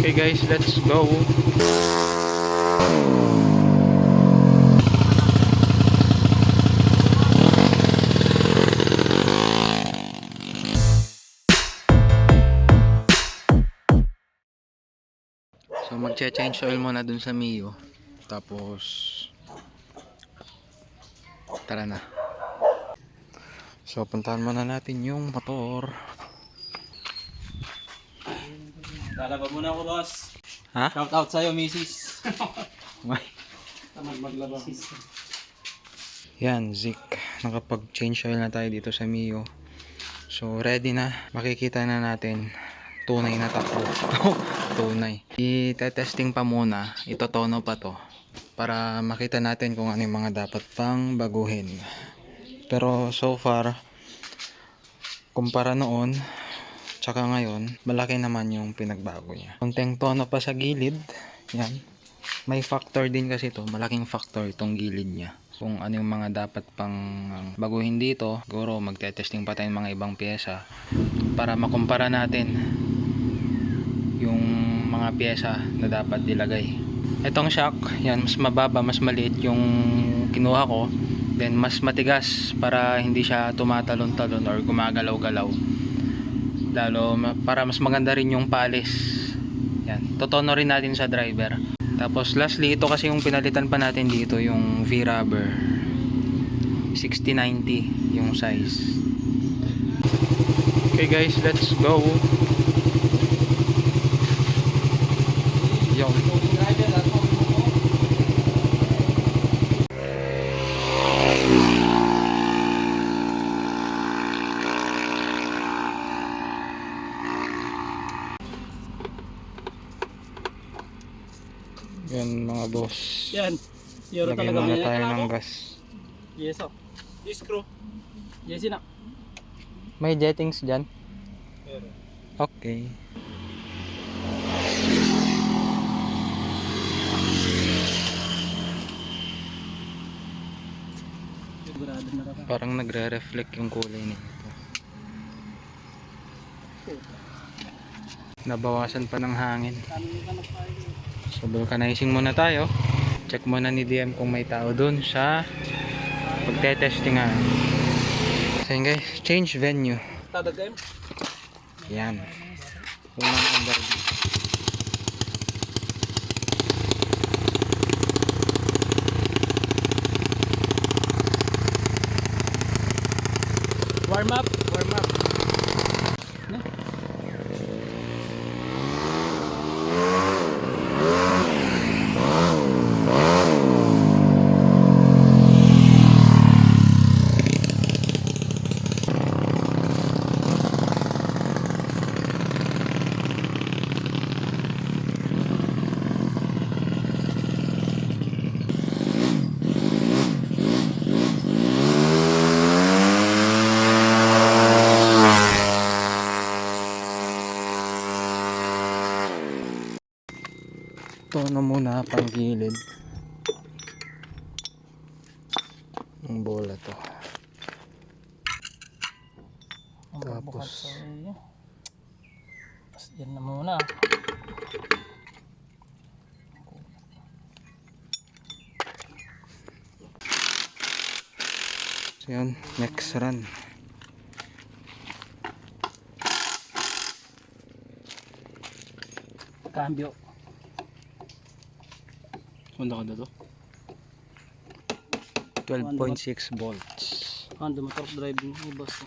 Okay guys, let's go. So magche-change oil muna dun sa Mio. Tapos tara na. So puntahan muna natin yung motor. Lalaba muna ako, boss. Ha? Shout out sa'yo, misis. May. Tamad maglaba. Yan, Zik. Nakapag-change oil na tayo dito sa Mio. So ready na. Makikita na natin tunay na takbo. Tunay. I-testing pa muna. Itotono pa to. Para makita natin kung ano yung mga dapat pang baguhin. Pero so far, kumpara noon, tsaka ngayon, malaki naman yung pinagbago niya. Konting tono pa sa gilid. Yan. May factor din kasi to. Malaking factor itong gilid niya. Kung ano yung mga dapat pang baguhin dito. Siguro magte-testing pa tayo ng mga ibang pyesa para makumpara natin yung mga pyesa na dapat ilagay. Itong shock, yan, mas mababa, mas maliit yung kinuha ko. Then mas matigas para hindi siya tumatalon-talon or gumagalaw-galaw. Lalo para mas maganda rin yung palis. Yan, totono rin natin sa driver. Tapos lastly, ito kasi yung pinalitan pa natin dito, yung V-rubber 6090 yung size. Okay guys, let's go. Yo. Yan mga boss. Yan. Euro Lagyan talaga muna yan. tayo ng gas. Yes, oh. This screw. Yes, na. May jettings dyan? Pero. Okay. Sigurado na ka. Parang nagre-reflect yung kulay nito. Nabawasan pa ng hangin. So vulcanizing muna tayo. Check muna ni DM kung may tao dun sa pagte-testingan. So yun guys, change venue. Tadag kayo? Yan. Unang underview. Warm up. Warm up. Tono muna pang gilid. Ang bola to. Tapos yan na muna. so yun, next run. Cambio. Honda ka na to? 12.6 volts. Honda motor driving mo, boss.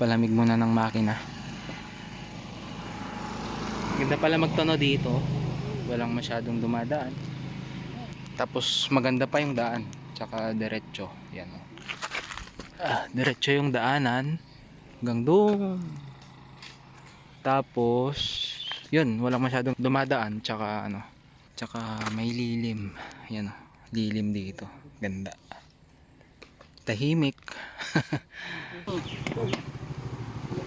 Palamig muna ng makina. Ganda pala magtono dito. Walang masyadong dumadaan. Tapos maganda pa yung daan. Tsaka diretso. Yan o. Diretso yung daanan. Hanggang doon. Tapos yun, walang masyadong dumadaan. Tsaka ano. Tsaka may lilim. yan o. Lilim dito. Ganda. Tahimik.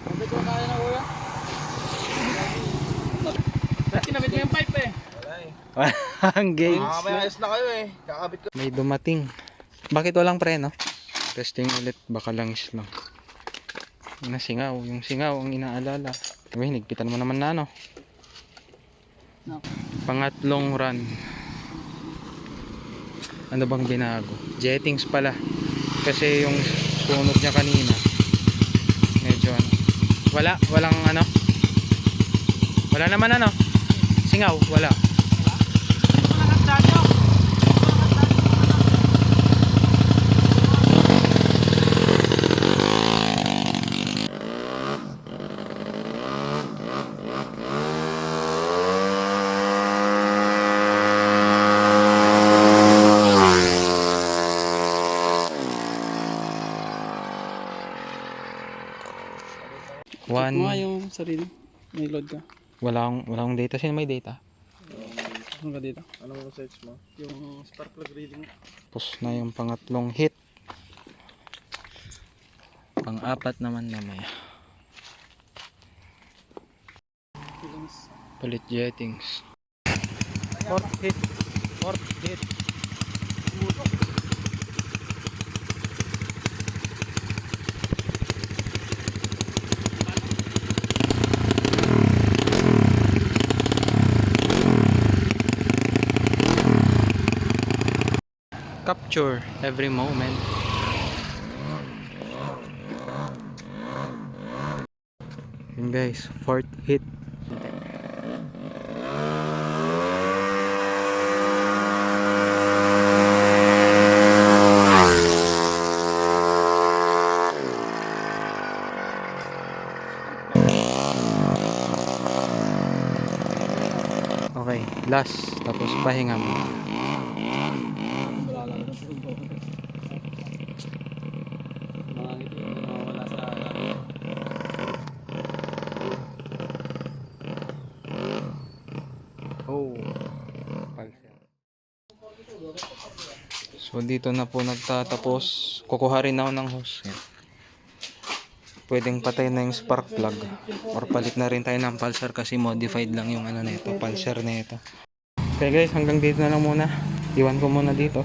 Kapit ko kaya na kuya. Dati kinabit mo yung pipe eh. Walang games. May ayos na kayo eh. Kakabit ko. May dumating. Bakit walang preno? Testing ulit. Baka langis lang. Yung singaw. Yung singaw ang inaalala. Uy, nigpitan mo naman na ano. No. Pangatlong run. Ano bang binago? Jettings pala. Kasi yung sunog niya kanina. Medyo ano. Walang ano. Wala naman ano. Singaw, wala. Check mo nga yung sarili. May load ka. Walang data. Sino may data? Ano ka dito? Anong search mo? Yung spark plug reading. Tapos na yung pangatlong hit. Pang-apat naman mamaya. Palit jettings. Fourth hit. Fourth hit. Capture every moment. Yun guys, fourth hit. Okay, last. Tapos pahinga mo. Oh, pulser. So dito na po nagtatapos. Kukuha rin ako ng hose. Yan. Pwedeng patay na yung spark plug. Or palit na rin tayo ng pulser kasi modified lang yung ano nito, pulser nito. Okay guys, hanggang dito na lang muna. Iwan ko muna dito.